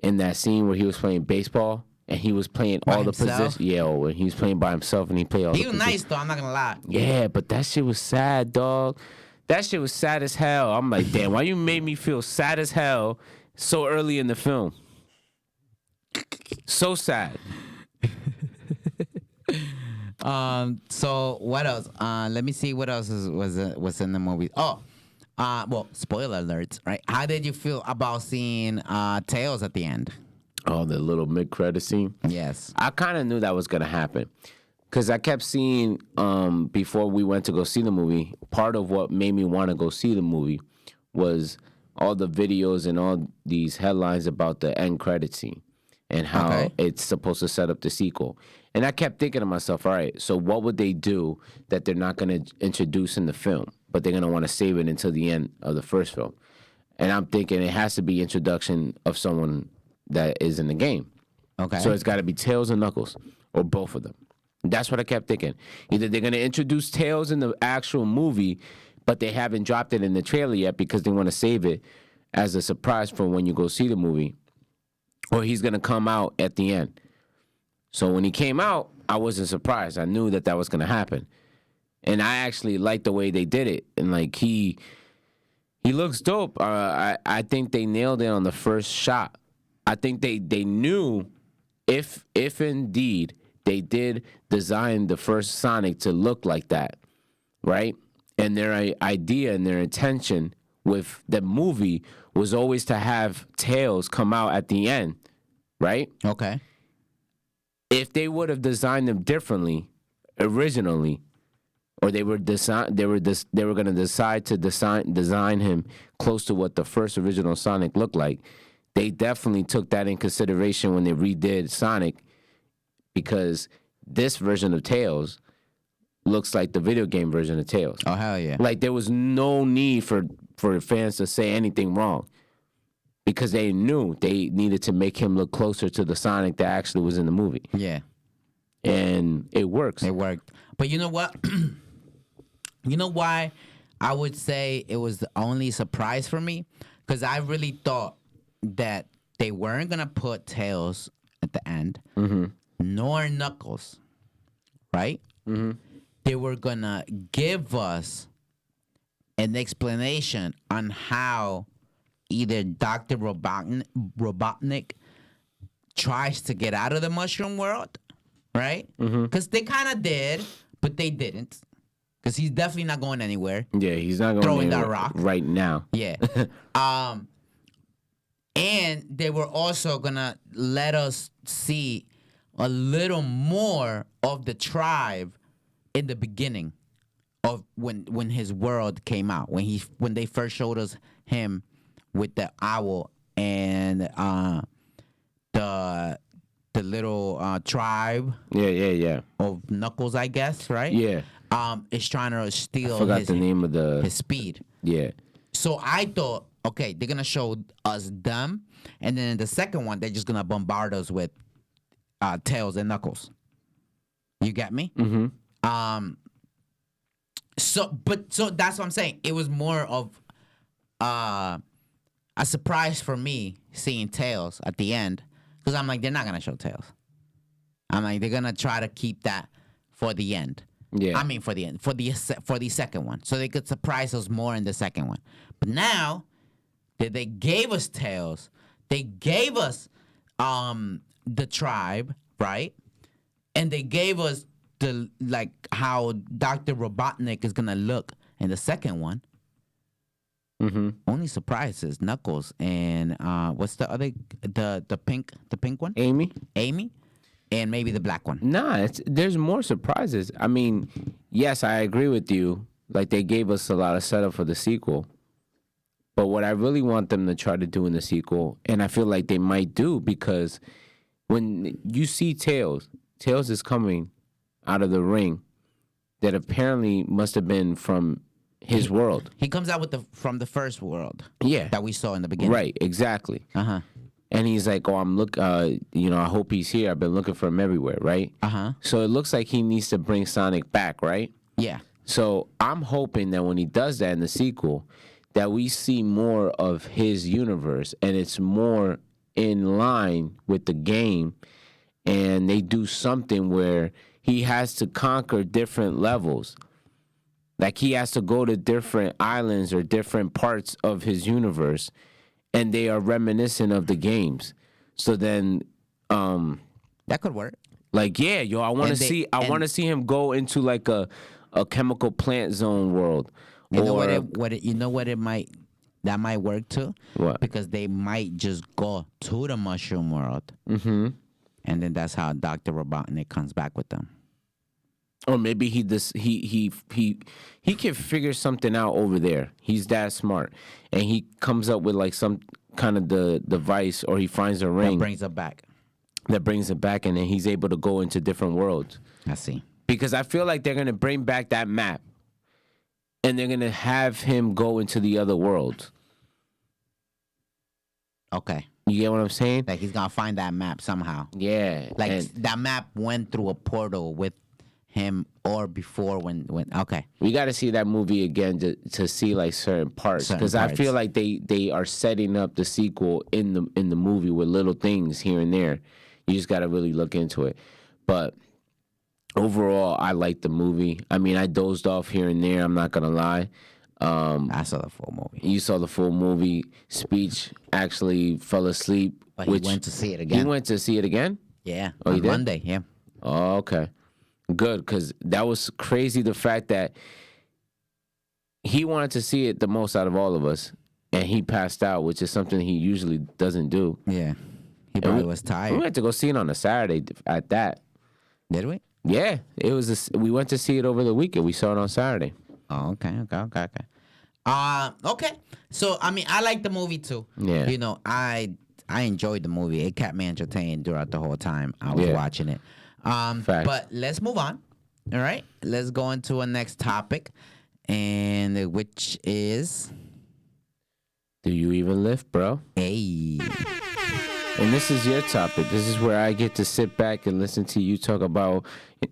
in that scene where he was playing baseball and he was playing all the positions. Yeah, when he was playing by himself and he played all the positions. He was nice though, I'm not gonna lie. Yeah, but that shit was sad, dog. That shit was sad as hell. I'm like, damn, why you made me feel sad as hell so early in the film? So sad. So what else? Let me see what else was in the movie. Oh, well, spoiler alerts, right? How did you feel about seeing Tails at the end? Oh, the little mid-credit scene? Yes. I kind of knew that was going to happen. Because I kept seeing, before we went to go see the movie, part of what made me want to go see the movie was all the videos and all these headlines about the end credit scene and how it's supposed to set up the sequel. And I kept thinking to myself, all right, so what would they do that they're not going to introduce in the film, but they're going to want to save it until the end of the first film? And I'm thinking it has to be introduction of someone that is in the game. Okay. So it's got to be Tails and Knuckles, or both of them. That's what I kept thinking. Either they're going to introduce Tails in the actual movie, but they haven't dropped it in the trailer yet because they want to save it as a surprise for when you go see the movie, or he's going to come out at the end. So when he came out, I wasn't surprised. I knew that was going to happen. And I actually liked the way they did it. And like he looks dope. I think they nailed it on the first shot. I think they knew if indeed they did design the first Sonic to look like that, right? And their idea and their intention with the movie was always to have Tails come out at the end, right? Okay. If they would have designed them differently originally, or they were going to decide to design him close to what the first original Sonic looked like, they definitely took that in consideration when they redid Sonic, because this version of Tails looks like the video game version of Tails. Oh, hell yeah. Like, there was no need for fans to say anything wrong, because they knew they needed to make him look closer to the Sonic that actually was in the movie. Yeah. And it works. It worked. But you know what? You know why I would say it was the only surprise for me? Because I really thought that they weren't going to put Tails at the end, nor Knuckles, right? Mm-hmm. They were going to give us an explanation on how either Dr. Robotnik tries to get out of the mushroom world, right? Because they kind of did, but they didn't. Because he's definitely not going anywhere. Yeah, he's not going throwing that rock right now. Yeah. And they were also gonna let us see a little more of the tribe in the beginning of when his world came out, when they first showed us him with the owl and the little tribe. Yeah. Of Knuckles, I guess, right? Yeah. Is trying to steal I forgot the name of his speed. Yeah. So I thought, okay, they're gonna show us them, and then in the second one, they're just gonna bombard us with Tails and Knuckles. You get me? Mm-hmm. So that's what I'm saying. It was more of a surprise for me seeing Tails at the end, because I'm like, they're not gonna show Tails. I'm like, they're gonna try to keep that for the end. Yeah. I mean, for the end, for the second one, so they could surprise us more in the second one. But now that they gave us Tails, they gave us the tribe, right? And they gave us how Dr. Robotnik is gonna look in the second one. Mm-hmm. Only surprises Knuckles and what's the other the pink one? Amy? Amy, and maybe the black one. Nah, there's more surprises. I mean, yes, I agree with you. Like, they gave us a lot of setup for the sequel. But what I really want them to try to do in the sequel, and I feel like they might do, because when you see Tails is coming out of the ring that apparently must have been from his world. He comes out from the first world. Yeah. That we saw in the beginning. Right, exactly. Uh-huh. And he's like, "Oh, I hope he's here. I've been looking for him everywhere," right? Uh-huh. So it looks like he needs to bring Sonic back, right? Yeah. So I'm hoping that when he does that in the sequel, that we see more of his universe and it's more in line with the game, and they do something where he has to conquer different levels. Like, he has to go to different islands or different parts of his universe, and they are reminiscent of the games. So then, That could work. like, yeah, yo, I want to see him go into like a chemical plant zone world. You know what it might work too? What? Because they might just go to the mushroom world. Mm-hmm. And then that's how Dr. Robotnik comes back with them. Or maybe he can figure something out over there. He's that smart, and he comes up with like some kind of the device, or he finds a ring That brings it back. And then he's able to go into different worlds. I see. Because I feel like they're gonna bring back that map, and they're gonna have him go into the other world. Okay. You get what I'm saying? Like, he's gonna find that map somehow. Yeah. Like, and that map went through a portal with him, or before when okay. we got to see that movie again to see like certain parts, because I feel like they are setting up the sequel in the movie with little things here and there. You just got to really look into it. But overall, I like the movie. I mean, I dozed off here and there. I'm not gonna lie. I saw the full movie. You saw the full movie. Speech actually fell asleep. But he went to see it again. He went to see it again? Yeah. Oh, he on did? Monday, yeah. Oh, okay. Good, because that was crazy, the fact that he wanted to see it the most out of all of us, and he passed out, which is something he usually doesn't do. Yeah. He probably was We tired. went to go see it on a Saturday at that. Did we? Yeah, we went to see it over the weekend. We saw it on Saturday. Oh, okay. Okay. So, I mean, I like the movie too. Yeah. You know, I enjoyed the movie. It kept me entertained throughout the whole time I was watching it. Facts. But let's move on. All right. Let's go into a next topic, and which is Do you even lift, bro? a. And this is your topic. This is where I get to sit back and listen to you talk about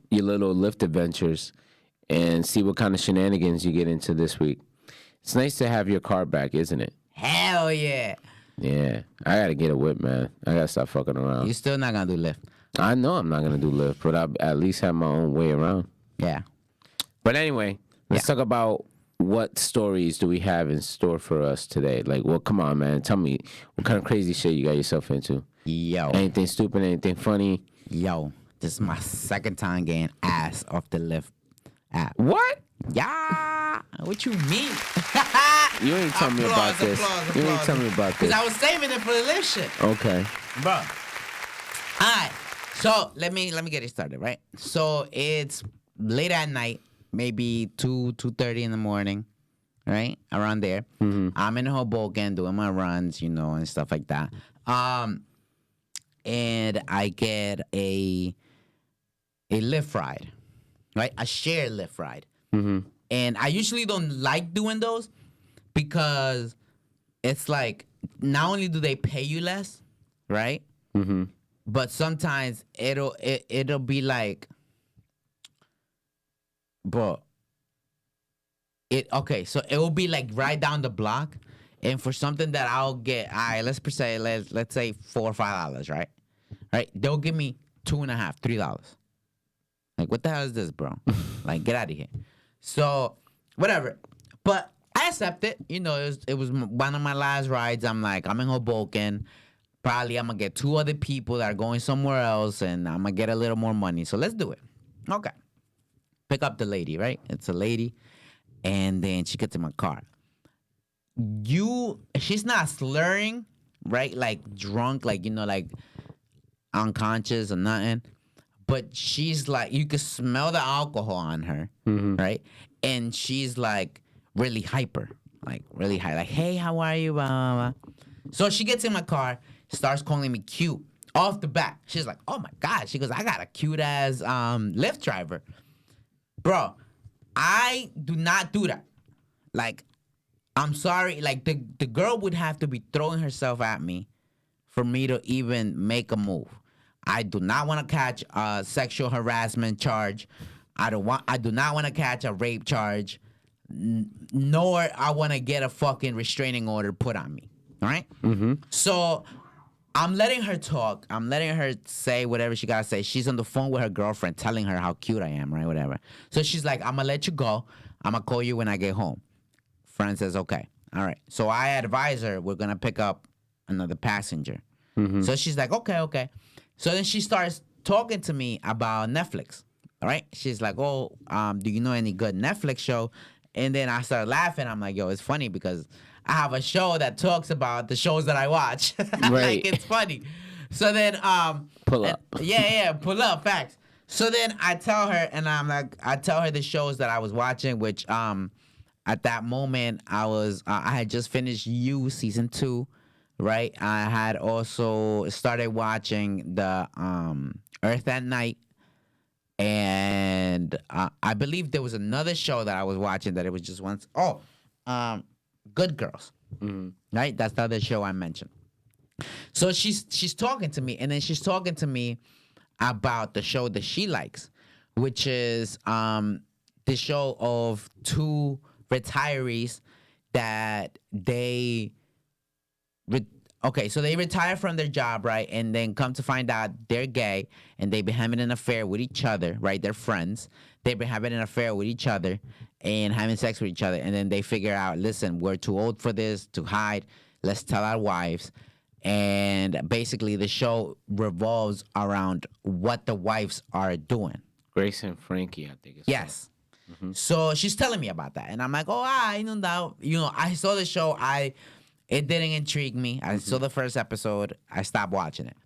your little Lyft adventures and see what kind of shenanigans you get into this week. It's nice to have your car back, isn't it? Hell yeah. Yeah. I got to get a whip, man. I got to stop fucking around. You still not gonna do Lyft? I know I'm not going to do Lyft, but I at least have my own way around. Yeah. But anyway, let's talk about what stories do we have in store for us today. Like, well, come on, man. Tell me, what kind of crazy shit you got yourself into? Yo. Anything stupid, anything funny? Yo. This is my second time getting ass off the Lyft app. What? Yeah. What you mean? You ain't tell me about this. You ain't tell me about Because this. I was saving it for the Lyft shit. Okay. Bro. All right. So let me get it started, right? So it's late at night, maybe 2:30 in the morning, right? Around there. Mm-hmm. I'm in Hoboken doing my runs, you know, and stuff like that. And I get a Lyft ride, right? A shared Lyft ride. Mm-hmm. And I usually don't like doing those because it's like, not only do they pay you less, right? Mm-hmm. But sometimes it'll be like, bro. So it will be like right down the block, and for something that I'll get, all right, let's say $4 or $5, right? Right? They'll give me $2.50, $3. Like, what the hell is this, bro? Like, get out of here. So, whatever. But I accept it. You know, it was one of my last rides. I'm like, I'm in Hoboken. Probably I'm going to get 2 other people that are going somewhere else, and I'm going to get a little more money. So let's do it. Okay. pick up the lady, right? It's a lady, and then she gets in my car. She's not slurring, right? Like drunk, like like unconscious or nothing. But she's like, you could smell the alcohol on her, right? And she's like really hyper, like really high, like, hey, how are you? Blah, blah, blah. So she gets in my car, starts calling me cute off the bat. She's like, oh my God. She goes, I got a cute ass Lyft driver. Bro, I do not do that. Like, I'm sorry. Like, the girl would have to be throwing herself at me for me to even make a move. I do not want to catch a sexual harassment charge. I do not want to catch a rape charge. Nor I want to get a fucking restraining order put on me. All right? So I'm letting her talk. I'm letting her say whatever she got to say. She's on the phone with her girlfriend telling her how cute I am, right? Whatever. So she's like, I'm going to let you go. I'm going to call you when I get home. Friend says, okay. All right. So I advise her we're going to pick up another passenger. So she's like, okay. So then she starts talking to me about Netflix. All right. She's like, oh, do you know any good Netflix show? And then I started laughing. I'm like, yo, it's funny because I have a show that talks about the shows that I watch. Right. Like, it's funny. So then, Pull up. Yeah, pull up, facts. So then I tell her, and I tell her the shows that I was watching, which at that moment I had just finished You season 2, right? I had also started watching the Earth at Night. And I believe there was another show that I was watching that it was just once. Oh, Good Girls. Right? That's the other show I mentioned. So she's talking to me, and then she's talking to me about the show that she likes, which is the show of two retirees that okay, so they retire from their job, right? And then come to find out they're gay and they've been having an affair with each other, right? They're friends. They've been having an affair with each other and having sex with each other. And then they figure out, listen, we're too old for this to hide. Let's tell our wives. And basically the show revolves around what the wives are doing. Grace and Frankie, I think it's Yes. So she's telling me about that. And I'm like, oh, I know that. I saw the show. It didn't intrigue me. I saw the first episode. I stopped watching it.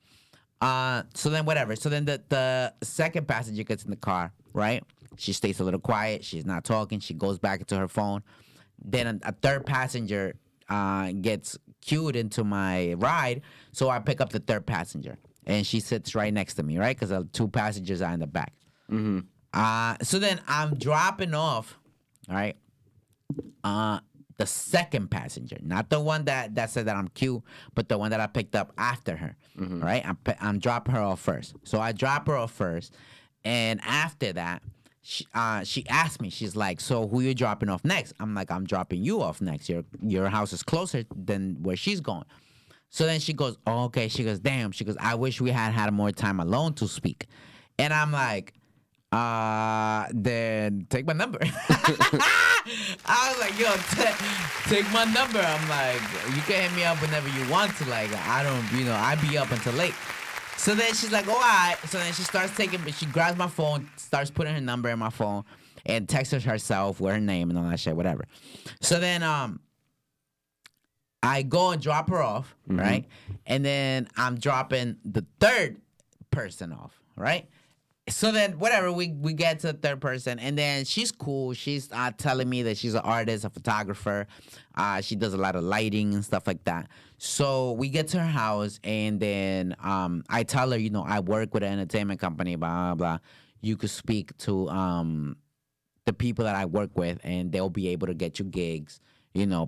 So then whatever. So then the second passenger gets in the car, right? She stays a little quiet. She's not talking. She goes back into her phone. Then a third passenger gets queued into my ride. So I pick up the third passenger. And she sits right next to me, right? Because the two passengers are in the back. So then I'm dropping off, all right? The second passenger, not the one that said that I'm cute, but the one that I picked up after her. Right? I'm dropping her off first. So I drop her off first, and after that, she asked me. She's like, "So who you dropping off next?" I'm like, "I'm dropping you off next. Your house is closer than where she's going." So then she goes, "Oh, okay." She goes, "Damn." She goes, "I wish we had more time alone to speak," and I'm like, then take my number. I was like, yo, take my number. I'm like, you can hit me up whenever you want to. Like, I don't, I be up until late. So then she's like, oh, all right. So then she starts she grabs my phone, starts putting her number in my phone, and texts herself with her name and all that shit, whatever. So then I go and drop her off, right? And then I'm dropping the third person off, right? So then, whatever, we get to the third person, and then she's cool. She's telling me that she's an artist, a photographer. She does a lot of lighting and stuff like that. So we get to her house, and then I tell her, I work with an entertainment company, blah, blah, blah. You could speak to the people that I work with, and they'll be able to get you gigs,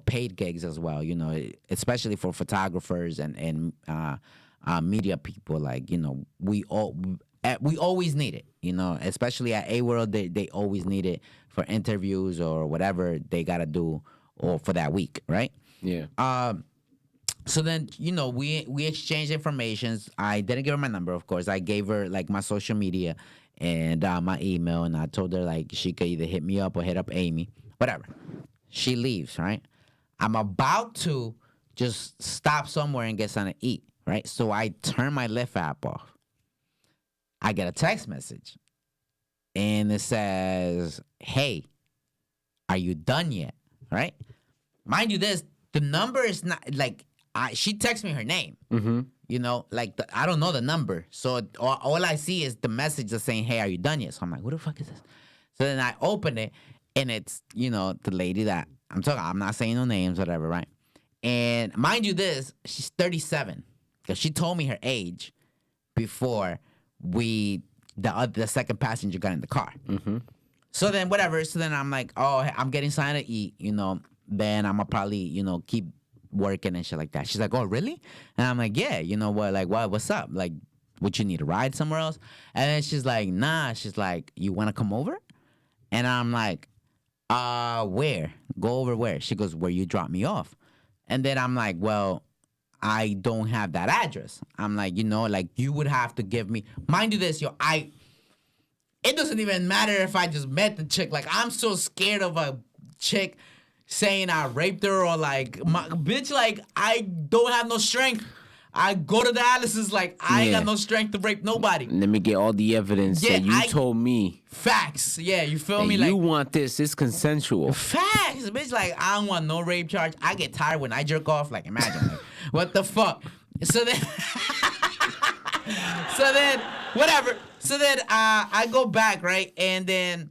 paid gigs as well, especially for photographers and media people. Like, we always need it, especially at A World. They always need it for interviews or whatever they gotta do or for that week, right? Yeah. So then, we exchanged informations. I didn't give her my number, of course. I gave her like my social media and my email, and I told her like she could either hit me up or hit up Amy, whatever. She leaves, right? I'm about to just stop somewhere and get something to eat, right? So I turn my Lyft app off. I get a text message. and it says, "Hey, are you done yet?" Right? Mind you, the number is not like she texts me her name. You know, like I don't know the number, so all I see is the message just saying, "Hey, are you done yet?" So I'm like, "Who the fuck is this?" So then I open it, and it's the lady that I'm talking. I'm not saying no names, whatever, right? And mind you, she's 37 because she told me her age before the second passenger got in the car. So then whatever. So then I'm like, oh, I'm getting something to eat. Then I'm gonna probably keep working and shit like that. She's like, oh really? And I'm like, yeah. You know what? Like what? What's up? Like, would you need a ride somewhere else? And then she's like, nah. She's like, you want to come over? And I'm like, where? Go over where? She goes, where you drop me off. And then I'm like, well, I don't have that address. I'm like, like you would have to give me. Mind you this, it doesn't even matter if I just met the chick. Like, I'm so scared of a chick saying I raped her or like, my bitch, like, I don't have no strength. I go to dialysis like I ain't got no strength to rape nobody. Let me get all the evidence that you told me. Facts. Yeah, you feel that me? You like, want this. It's consensual. Facts. Bitch, like, I don't want no rape charge. I get tired when I jerk off. Like, imagine. Like, what the fuck? So then... whatever. So then I go back, right? And then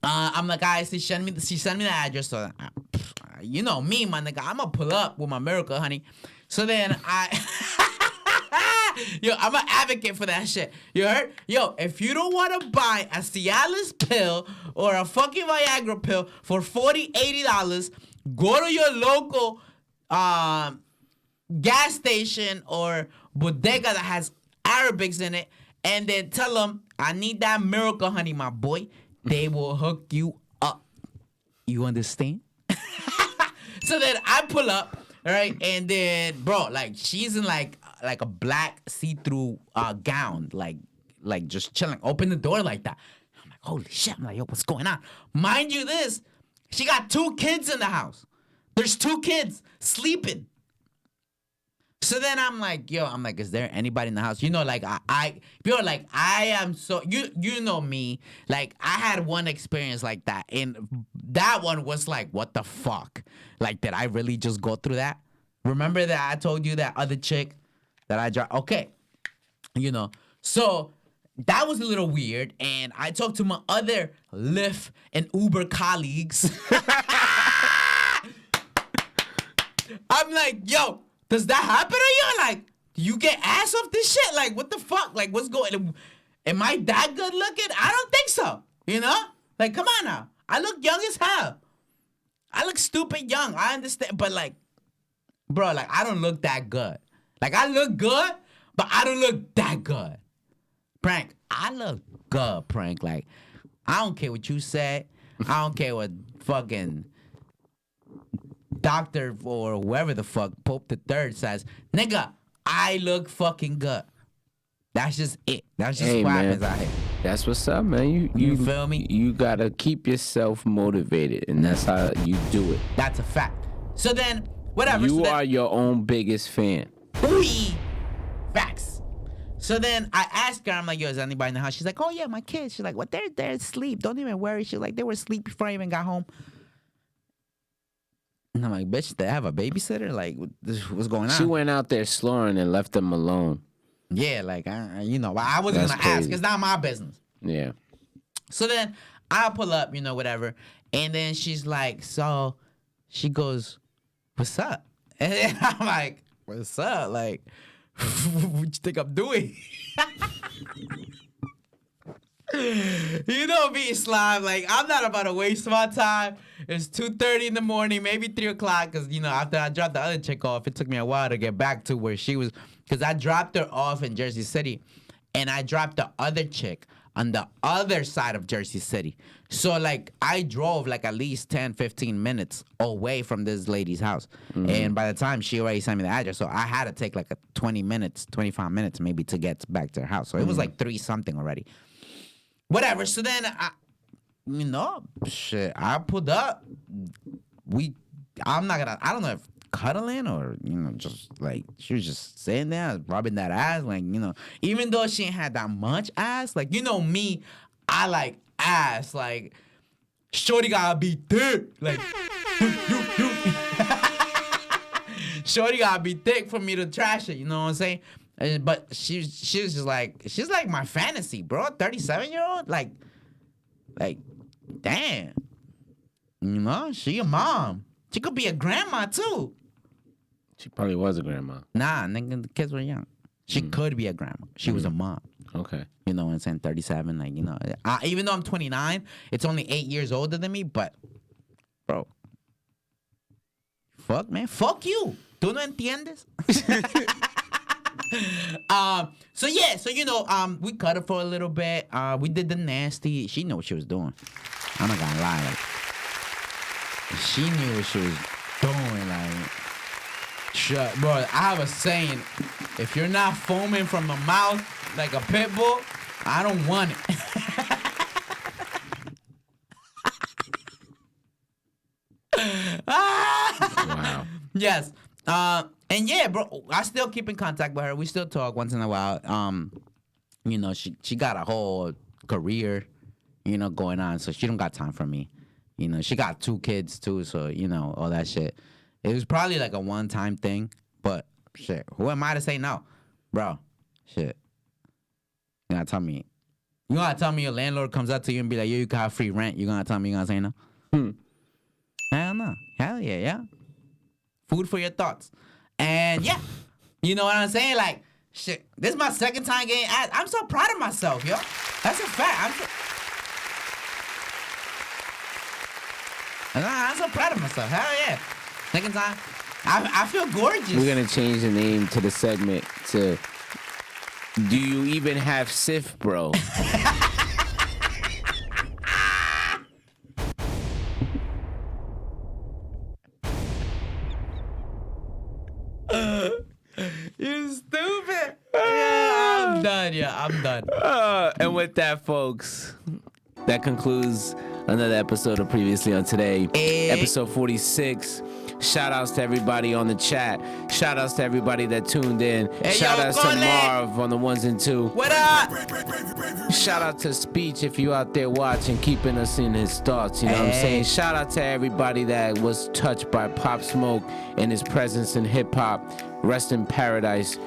I'm like, guys, she sent me the address. So you know me, my nigga. I'm gonna pull up with my miracle, honey. So then I'm an advocate for that shit. You heard? Yo, if you don't want to buy a Cialis pill or a fucking Viagra pill for $40, $80, go to your local gas station or bodega that has Arabics in it, and then tell them, I need that miracle, honey, my boy. They will hook you up. You understand? So then I pull up, right? And then, bro, like, she's in like a black see-through gown, like just chilling. Open the door like that. I'm like, holy shit. I'm like, yo, what's going on? Mind you this, she got 2 kids in the house. There's 2 kids sleeping. So then I'm like, is there anybody in the house? Like I am so, you know me, like I had one experience like that, and that one was like, what the fuck? Like, did I really just go through that? Remember that I told you that other chick that I dropped? Okay, so that was a little weird, and I talked to my other Lyft and Uber colleagues. I'm like, yo, does that happen to you? Like, do you get ass off this shit? Like, what the fuck? Like, what's going? Am I that good looking? I don't think so. Like, come on now. I look young as hell. I look stupid young. I understand, but like, bro, like, I don't look that good. Like, I look good, but I don't look that good. Prank, I look good, Prank. Like, I don't care what you said. I don't care what fucking doctor or whoever the fuck Pope the Third says. Nigga, I look fucking good. That's just it. That's just what happens out here. That's what's up, man. You feel me? You gotta keep yourself motivated, and that's how you do it. That's a fact. So then, whatever. You are your own biggest fan. Facts. So then I asked her, I'm like, yo, is anybody in the house? She's like, oh yeah, my kids. She's like, what? They're asleep. Don't even worry. She's like, they were asleep before I even got home. And I'm like, bitch, they have a babysitter? Like, what's going on? She went out there slurring and left them alone. Yeah, like, I wasn't going to ask. It's not my business. Yeah. So then I pull up, whatever. And then she's like, so she goes, what's up? And then I'm like, what's up? Like, what you think I'm doing? You know me, Slime. Like, I'm not about to waste my time. It's 2:30 in the morning, maybe 3 o'clock, because, after I dropped the other chick off, it took me a while to get back to where she was, because I dropped her off in Jersey City, and I dropped the other chick on the other side of Jersey City. So, like, I drove, like, at least 10, 15 minutes away from this lady's house. Mm-hmm. And by the time she already sent me the address, so I had to take, like, 20 minutes, 25 minutes maybe to get back to her house. So it was, like, 3-something already. Whatever. So then, shit, I pulled up. I don't know if cuddling or, just like, she was just sitting there rubbing that ass. Like, even though she ain't had that much ass, like, me, I like ass. Like, shorty gotta be thick. Like, shorty gotta be thick for me to trash it. You know what I'm saying? But she was just like, she's like my fantasy, bro. 37-year-old, like, damn. You know, she a mom. She could be a grandma too. She probably was a grandma. Nah, nigga, the kids were young. She could be a grandma. She was a mom. Okay. You know what I'm saying? 37, like, you know. Even though I'm 29, it's only 8 years older than me, but, bro. Fuck, man. Fuck you. ¿Tú no entiendes? So, yeah. So, you know, we cut her for a little bit. We did the nasty. She knew what she was doing. I'm not gonna lie. Like, she knew what she was doing. Like, shut. Bro, I have a saying. If you're not foaming from the mouth like a pit bull, I don't want it. Wow. Yes. And yeah, bro, I still keep in contact with her. We still talk once in a while. You know, she got a whole career, you know, going on, so she don't got time for me. You know, she got 2 kids too, so, you know, all that shit. It was probably like a one-time thing, but shit, who am I to say no? Bro, shit. You gotta tell me. You gotta tell me your landlord comes up to you and be like, yo, you can have free rent. You gonna tell me you gonna say no? Hell no. Hell yeah, yeah. Food for your thoughts. And yeah, you know what I'm saying? Like, shit, this is my second time getting asked. I'm so proud of myself, yo. That's a fact. I'm so proud of myself. Hell yeah. Second time. I feel gorgeous. We're gonna change the name to the segment to "Do You Even Have Sif, Bro?" You stupid. Yeah, I'm done. Yeah, I'm done. And with that, folks, that concludes another episode of Previously on Today, episode 46. Shout outs to everybody on the chat. Shout outs to everybody that tuned in. Hey, Shout yo, outs to Colin. Marv on the 1s and 2s. What up? Shout out to Speech if you out there watching, keeping us in his thoughts. You know what I'm saying? Shout out to everybody that was touched by Pop Smoke and his presence in hip hop. Rest in paradise.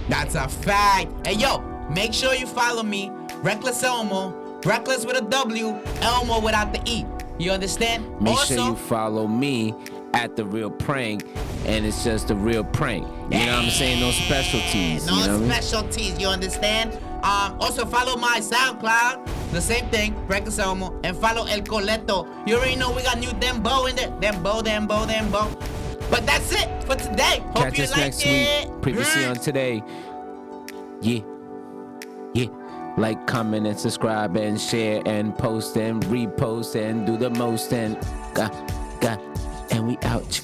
That's a fact. Hey, yo, make sure you follow me, Reckless Elmo. Reckless with a W, Elmo without the E. You understand? Make also, sure you follow me at The Real Prank, and it's just The Real Prank. You know what I'm saying? No specialties. No you know what I mean? specialties, you understand? Also follow my SoundCloud, the same thing, Reckless Elmo, and follow El Coleto. You already know we got new Dembo in there. Dembo. But that's it for today. Hope Catch you us liked next it. week. Previously on Today. Yeah. Like, comment, and subscribe, and share, and post, and repost, and do the most, and and we out.